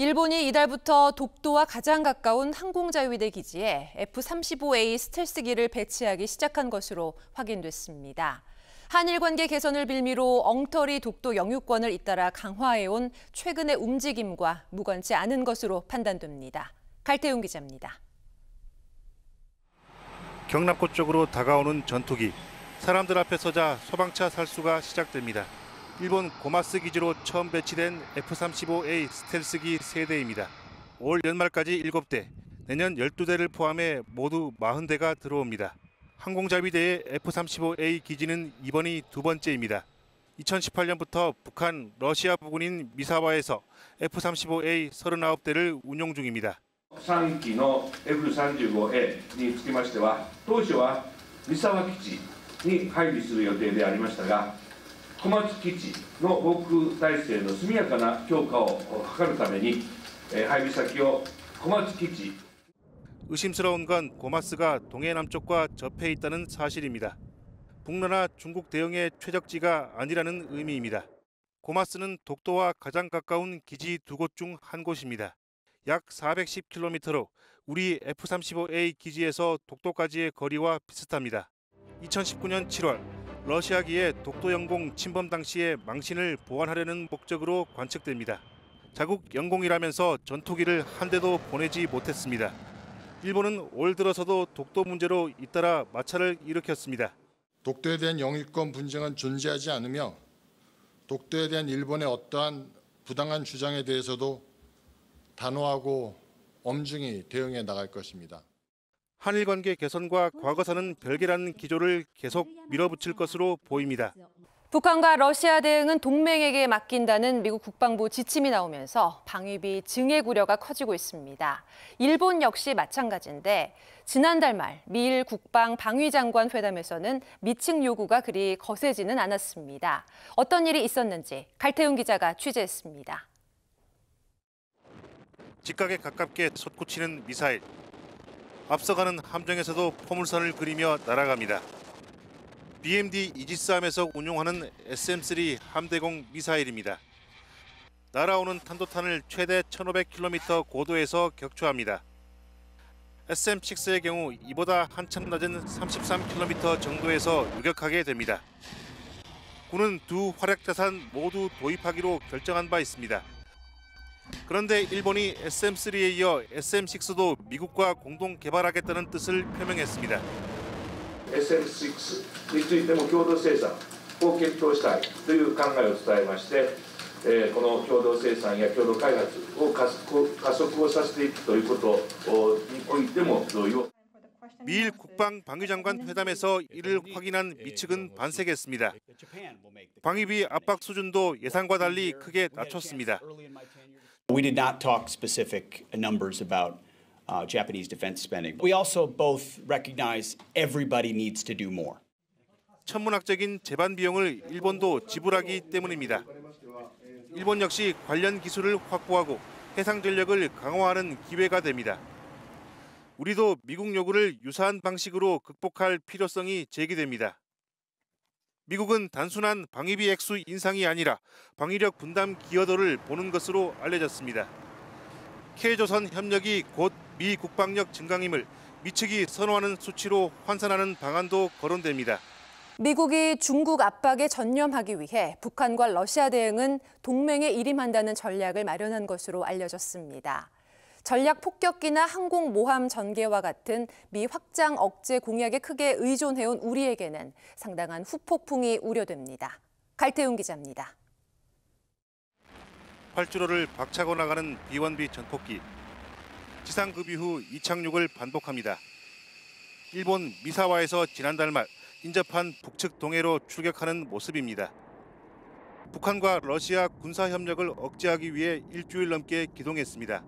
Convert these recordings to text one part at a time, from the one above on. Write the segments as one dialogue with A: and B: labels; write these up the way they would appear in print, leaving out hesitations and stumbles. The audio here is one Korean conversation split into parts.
A: 일본이 이달부터 독도와 가장 가까운 항공자위대 기지에 F-35A 스텔스기를 배치하기 시작한 것으로 확인됐습니다. 한일 관계 개선을 빌미로 엉터리 독도 영유권을 잇따라 강화해온 최근의 움직임과 무관치 않은 것으로 판단됩니다. 갈태용 기자입니다.
B: 경납고 쪽으로 다가오는 전투기. 사람들 앞에 서자 소방차 살수가 시작됩니다. 일본 고마스 기지로 처음 배치된 F-35A 스텔스기 3대입니다. 올 연말까지 7대, 내년 12대를 포함해 모두 40대가 들어옵니다. 항공자위대의 F-35A 기지는 이번이 두 번째입니다. 2018년부터 북한, 러시아 부근인 미사와에서 F-35A 39대를 운용 중입니다.
C: 3機の F-35A につきましては、当初は三沢基地に配備する予定でありましたが、小松基地の防空体制の速やかな強化を図るために、配備先を小松基地。
B: 의심스러운 건 고마스가 동해남쪽과 접해 있다는 사실입니다. 북러나 중국 대응의 최적지가 아니라는 의미입니다. 고마스는 독도와 가장 가까운 기지 두 곳 중 한 곳입니다. 약 410km로 우리 F-35A 기지에서 독도까지의 거리와 비슷합니다. 2019년 7월 러시아기의 독도 영공 침범 당시의 망신을 보완하려는 목적으로 관측됩니다. 자국 영공이라면서 전투기를 한 대도 보내지 못했습니다. 일본은 올 들어서도 독도 문제로 잇따라 마찰을 일으켰습니다.
D: 독도에 대한 영유권 분쟁은 존재하지 않으며 독도에 대한 일본의 어떠한 부당한 주장에 대해서도 단호하고 엄중히 대응해 나갈 것입니다.
B: 한일 관계 개선과 과거사는 별개라는 기조를 계속 밀어붙일 것으로 보입니다.
A: 북한과 러시아 대응은 동맹에게 맡긴다는 미국 국방부 지침이 나오면서 방위비 증액 우려가 커지고 있습니다. 일본 역시 마찬가지인데 지난달 말 미일 국방 방위장관 회담에서는 미측 요구가 그리 거세지는 않았습니다. 어떤 일이 있었는지 갈태용 기자가 취재했습니다.
B: 직각에 가깝게 솟구치는 미사일. 앞서가는 함정에서도 포물선을 그리며 날아갑니다. BMD 이지스함에서 운용하는 SM-3 함대공 미사일입니다. 날아오는 탄도탄을 최대 1500km 고도에서 격추합니다. SM-6의 경우 이보다 한참 낮은 33km 정도에서 유격하게 됩니다. 군은 두 활약자산 모두 도입하기로 결정한 바 있습니다. 그런데 일본이 SM-3에 이어 SM-6도 미국과 공동 개발하겠다는 뜻을 표명했습니다.
C: SM-6 についても共同生産を検討したいという考えを伝えまして、この共同生産や共同開発を加速をさせていくということにおいても同意を。
B: 미일 국방 방위장관 회담에서 이를 확인한 미측은 반색했습니다. 방위비 압박 수준도 예상과 달리 크게 낮췄습니다.
E: We did not talk specific numbers about Japanese defense spending. We also both recognize everybody needs to do more.
B: 천문학적인 재반 비용을 일본도 지불하기 때문입니다. 일본 역시 관련 기술을 확보하고 해상 전력을 강화하는 기회가 됩니다. 우리도 미국 요구를 유사한 방식으로 극복할 필요성이 제기됩니다. 미국은 단순한 방위비 액수 인상이 아니라 방위력 분담 기여도를 보는 것으로 알려졌습니다. K조선 협력이 곧 미 국방력 증강임을 미측이 선호하는 수치로 환산하는 방안도 거론됩니다.
A: 미국이 중국 압박에 전념하기 위해 북한과 러시아 대응은 동맹에 일임한다는 전략을 마련한 것으로 알려졌습니다. 전략 폭격기나 항공모함 전개와 같은 미 확장 억제 공약에 크게 의존해온 우리에게는 상당한 후폭풍이 우려됩니다. 갈태용 기자입니다.
B: 활주로를 박차고 나가는 B-1B 전폭기. 지상급유 후 이착륙을 반복합니다. 일본 미사와에서 지난달 말 인접한 북측 동해로 출격하는 모습입니다. 북한과 러시아 군사협력을 억제하기 위해 일주일 넘게 기동했습니다.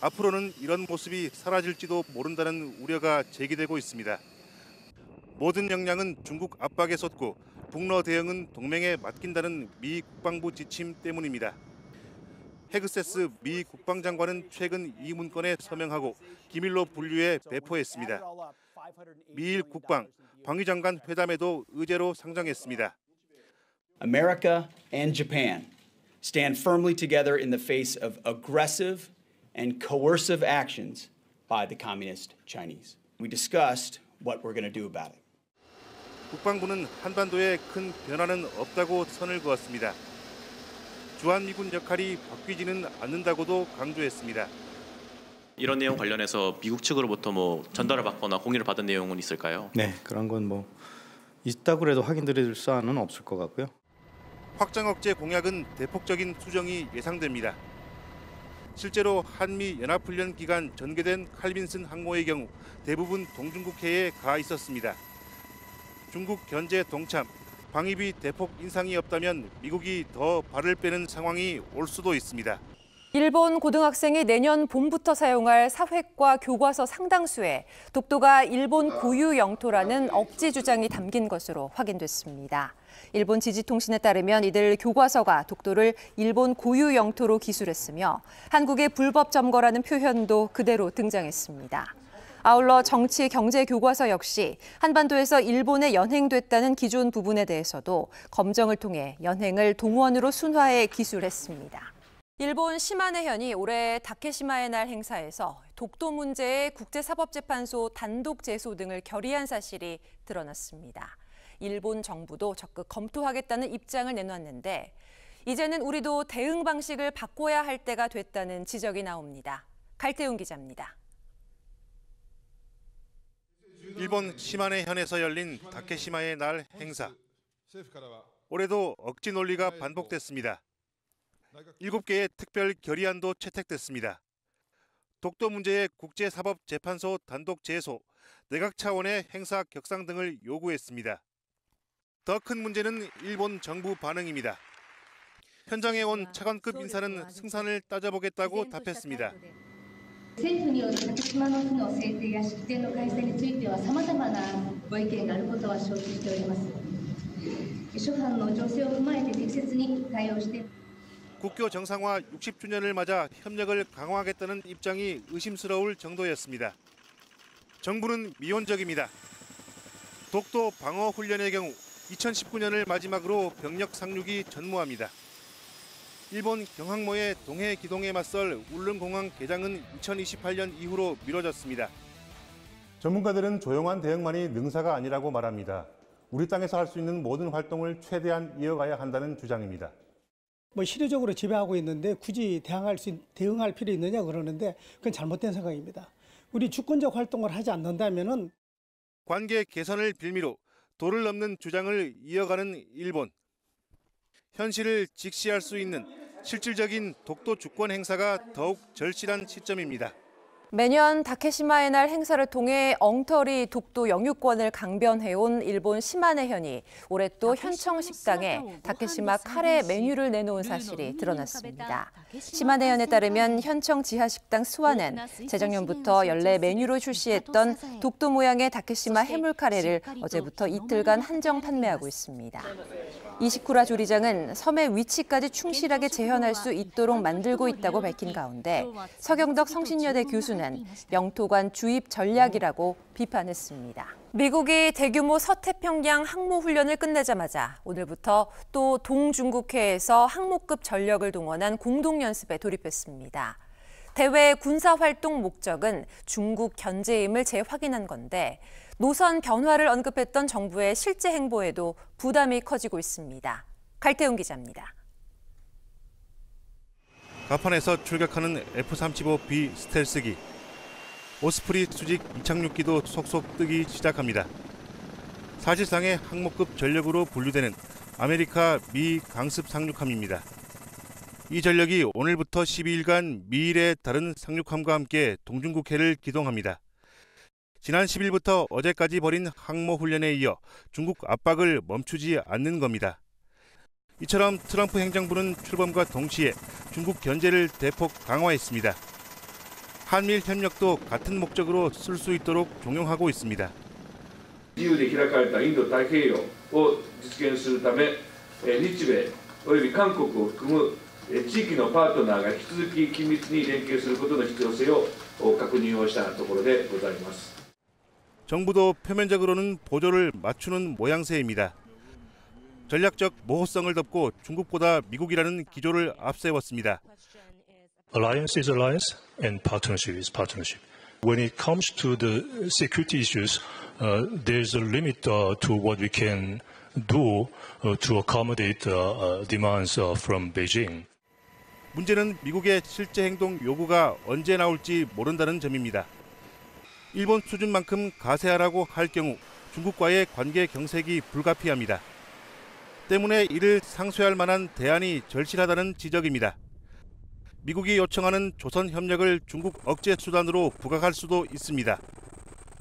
B: 앞으로는 이런 모습이 사라질지도 모른다는 우려가 제기되고 있습니다. 모든 역량은 중국 압박에 쏟고 북러 대응은 동맹에 맡긴다는 미 국방부 지침 때문입니다. 헤그세스 미 국방장관은 최근 이 문건에 서명하고 기밀로 분류해 배포했습니다. 미일 국방, 방위장관 회담에도 의제로 상정했습니다.
E: America and Japan stand firmly together in the face of aggressive and coercive actions by the Communist Chinese. We discussed what we're going to do about it.
B: 국방부는 한반도에 큰 변화는 없다고 선을 그었습니다. 주한미군 역할이 바뀌지는 않는다고도 강조했습니다.
F: 이런 내용 관련해서 미국 측으로부터 뭐 전달을 받거나 공유를 받은 내용은 있을까요?
G: 네, 그런 건 뭐 있다고 해도 확인드릴 사안은 없을 것 같고요.
B: 확장 억제 공약은 대폭적인 수정이 예상됩니다. 실제로 한미 연합훈련 기간 전개된 칼빈슨 항모의 경우 대부분 동중국해에 가 있었습니다. 중국 견제 동참, 방위비 대폭 인상이 없다면 미국이 더 발을 빼는 상황이 올 수도 있습니다.
A: 일본 고등학생이 내년 봄부터 사용할 사회과 교과서 상당수에 독도가 일본 고유 영토라는 억지 주장이 담긴 것으로 확인됐습니다. 일본 지지통신에 따르면 이들 교과서가 독도를 일본 고유 영토로 기술했으며 한국의 불법 점거라는 표현도 그대로 등장했습니다. 아울러 정치, 경제 교과서 역시 한반도에서 일본에 연행됐다는 기존 부분에 대해서도 검정을 통해 연행을 동원으로 순화해 기술했습니다. 일본 시마네현이 올해 다케시마의 날 행사에서 독도 문제의 국제사법재판소 단독 제소 등을 결의한 사실이 드러났습니다. 일본 정부도 적극 검토하겠다는 입장을 내놨는데 이제는 우리도 대응 방식을 바꿔야 할 때가 됐다는 지적이 나옵니다. 갈태웅 기자입니다.
B: 일본 시마네현에서 열린 다케시마의 날 행사. 올해도 억지 논리가 반복됐습니다. 7개의 특별 결의안도 채택됐습니다. 독도 문제의 국제사법재판소 단독 제소, 내각 차원의 행사 격상 등을 요구했습니다. 더 큰 문제는 일본 정부 반응입니다. 현장에 온 차관급 인사는 승산을 따져보겠다고 답했습니다.
H: 政府による竹島の日の制定や式典の開催については様々なご意見があることは承知しております。諸般の情勢を踏まえて適切に対応して
B: 국교 정상화 60주년을 맞아 협력을 강화하겠다는 입장이 의심스러울 정도였습니다. 정부는 미온적입니다. 독도 방어 훈련의 경우 2019년을 마지막으로 병력 상륙이 전무합니다. 일본 경항모의 동해 기동에 맞설 울릉공항 개장은 2028년 이후로 미뤄졌습니다. 전문가들은 조용한 대응만이 능사가 아니라고 말합니다. 우리 땅에서 할 수 있는 모든 활동을 최대한 이어가야 한다는 주장입니다.
I: 시대적으로 지배하고 있는데 굳이 대응할 필요 있느냐 그러는데 그건 잘못된 생각입니다. 우리 주권적 활동을 하지 않는다면은
B: 관계 개선을 빌미로 도를 넘는 주장을 이어가는 일본. 현실을 직시할 수 있는 실질적인 독도 주권 행사가 더욱 절실한 시점입니다.
A: 매년 다케시마의 날 행사를 통해 엉터리 독도 영유권을 강변해온 일본 시마네현이 올해 또 현청 식당에 다케시마 카레 메뉴를 내놓은 사실이 드러났습니다. 시마네현에 따르면 현청 지하식당 스와는 재작년부터 연례 메뉴로 출시했던 독도 모양의 다케시마 해물 카레를 어제부터 이틀간 한정 판매하고 있습니다. 이시쿠라 조리장은 섬의 위치까지 충실하게 재현할 수 있도록 만들고 있다고 밝힌 가운데 서경덕 성신여대 교수는 영토관 주입 전략이라고 비판했습니다. 미국이 대규모 서태평양 항모훈련을 끝내자마자 오늘부터 또 동중국해에서 항모급 전력을 동원한 공동연습에 돌입했습니다. 대회 군사활동 목적은 중국 견제임을 재확인한 건데 노선 변화를 언급했던 정부의 실제 행보에도 부담이 커지고 있습니다. 갈태웅 기자입니다.
B: 가판에서 출격하는 F-35B 스텔스기. 오스프리 수직 이착륙기도 속속 뜨기 시작합니다. 사실상의 항모급 전력으로 분류되는 아메리카 미 강습 상륙함입니다. 이 전력이 오늘부터 12일간 미일의 다른 상륙함과 함께 동중국해를 기동합니다. 지난 10일부터 어제까지 벌인 항모 훈련에 이어 중국 압박을 멈추지 않는 겁니다. 이처럼 트럼프 행정부는 출범과 동시에 중국 견제를 대폭 강화했습니다. 한미일 협력도 같은 목적으로 쓸 수 있도록 종용하고 있습니다.
C: 自由で開かれたインド太平洋を実現するため、日米および韓国を含む地域のパートナーが引き続き緊密に連携することの必要性を確認をしたところでございます。
B: 정부도 표면적으로는 보조를 맞추는 모양새입니다. 전략적 모호성을 덮고 중국보다 미국이라는 기조를 앞세웠습니다.
J: Alliance is alliance and partnership is partnership. When it comes to the security issues, there's a limit to what we can do to accommodate demands from Beijing.
B: 문제는 미국의 실제 행동 요구가 언제 나올지 모른다는 점입니다. 일본 수준만큼 가세하라고 할 경우 중국과의 관계 경색이 불가피합니다. 때문에 이를 상쇄할 만한 대안이 절실하다는 지적입니다. 미국이 요청하는 조선 협력을 중국 억제 수단으로 부각할 수도 있습니다.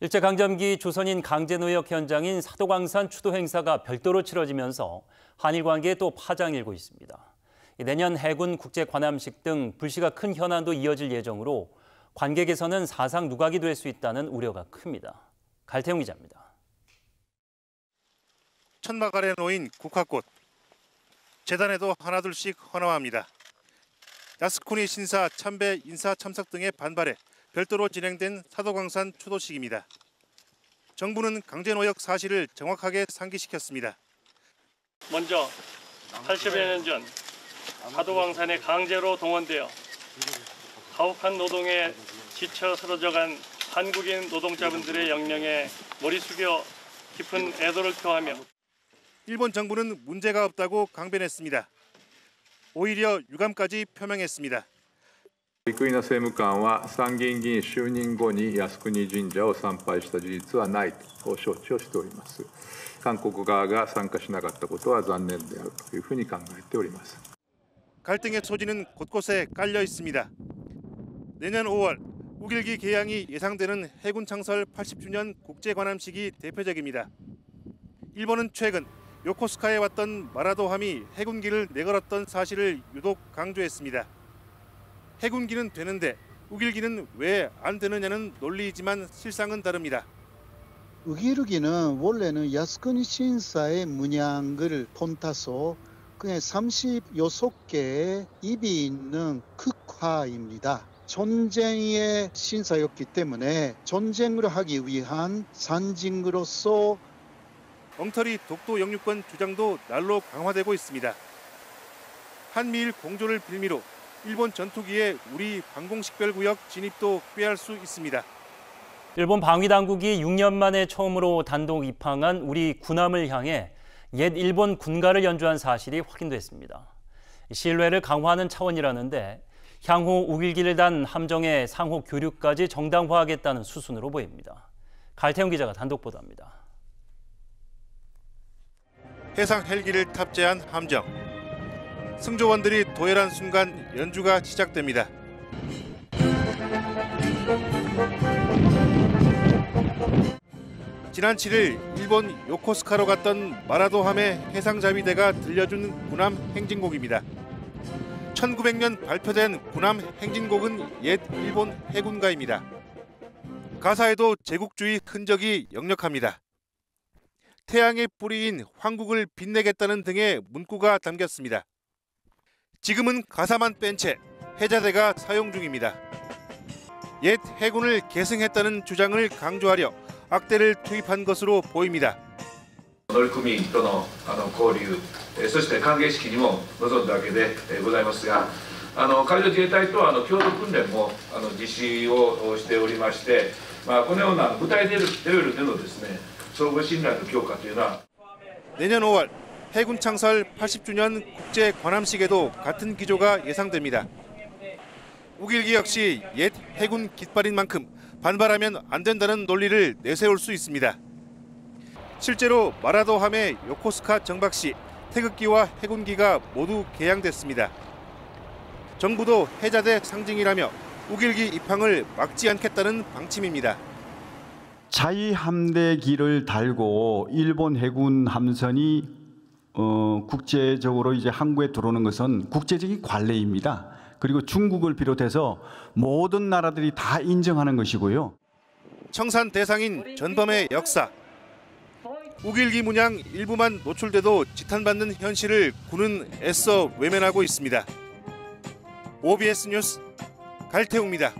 K: 일제강점기 조선인 강제노역 현장인 사도광산 추도 행사가 별도로 치러지면서 한일 관계에 또 파장이 일고 있습니다. 내년 해군 국제관함식 등 불씨가 큰 현안도 이어질 예정으로 관계 개선은 사상 누각이 될 수 있다는 우려가 큽니다. 갈태용 기자입니다.
B: 천막 아래 놓인 국화꽃. 재단에도 하나둘씩 헌화합니다. 야스쿠니 신사 참배 인사 참석 등의 반발에 별도로 진행된 사도광산 추도식입니다. 정부는 강제노역 사실을 정확하게 상기시켰습니다.
L: 먼저 80여 년 전 사도광산에 강제로 동원되어 가혹한 노동에 지쳐 쓰러져간 한국인 노동자분들의 영령에 머리 숙여 깊은 애도를 표하며
B: 일본 정부는 문제가 없다고 강변했습니다. 오히려 유감까지 표명했습니다.
M: 生稲政務官は参議院議員就任後に靖国神社を参拝した事実はないと承知をしております。韓国側が参加しなかったことは残念であるというふうに考えております。
B: 갈등의 소지는 곳곳에 깔려 있습니다. 내년 5월 우길기 개항이 예상되는 해군 창설 80주년 국제관함식이 대표적입니다. 일본은 최근 요코스카에 왔던 마라도함이 해군기를 내걸었던 사실을 유독 강조했습니다. 해군기는 되는데 우길기는 왜 안 되느냐는 논리이지만 실상은 다릅니다.
N: 우길기는 원래는 야스쿠니 신사의 문양을 본따서 그냥 36개의 입이 있는 국화입니다. 전쟁의 신사였기 때문에 전쟁을 하기 위한 상징으로서
B: 엉터리 독도 영유권 주장도 날로 강화되고 있습니다. 한미일 공조를 빌미로 일본 전투기의 우리 방공식별구역 진입도 꾀할 수 있습니다.
K: 일본 방위당국이 6년 만에 처음으로 단독 입항한 우리 군함을 향해 옛 일본 군가를 연주한 사실이 확인됐습니다. 신뢰를 강화하는 차원이라는데 향후 우길기를 단 함정의 상호 교류까지 정당화하겠다는 수순으로 보입니다. 갈태용 기자가 단독 보도합니다.
B: 해상 헬기를 탑재한 함정. 승조원들이 도열한 순간 연주가 시작됩니다. 지난 7일 일본 요코스카로 갔던 마라도함의 해상자위대가 들려준 군함 행진곡입니다. 1900년 발표된 군함 행진곡은 옛 일본 해군가입니다. 가사에도 제국주의 흔적이 역력합니다. 태양의 뿌리인 황국을 빛내겠다는 등의 문구가 담겼습니다. 지금은 가사만 뺀 채 해자대가 사용 중입니다. 옛 해군을 계승했다는 주장을 강조하려 악대를 투입한 것으로 보입니다.
C: 乗組員との交流、そして歓迎式にも臨んだわけでございますが、海上自衛隊と共同訓練も実施をしておりまして、このような部隊レベルでのですね、相互信頼の強化というのは
B: 내년 5월 해군 창설 80주년 국제 관함식에도 같은 기조가 예상됩니다. 우길기 역시 옛 해군 깃발인 만큼 반발하면 안 된다는 논리를 내세울 수 있습니다. 실제로 마라도함의 요코스카 정박 시 태극기와 해군기가 모두 개양됐습니다. 정부도 해자대 상징이라며 우길기 입항을 막지 않겠다는 방침입니다.
O: 자위함대기를 달고 일본 해군 함선이 국제적으로 이제 항구에 들어오는 것은 국제적인 관례입니다. 그리고 중국을 비롯해서 모든 나라들이 다 인정하는 것이고요.
B: 청산 대상인 전범의 역사. 우길기 문양 일부만 노출돼도 지탄받는 현실을 군은 애써 외면하고 있습니다. OBS 뉴스 갈태웅입니다.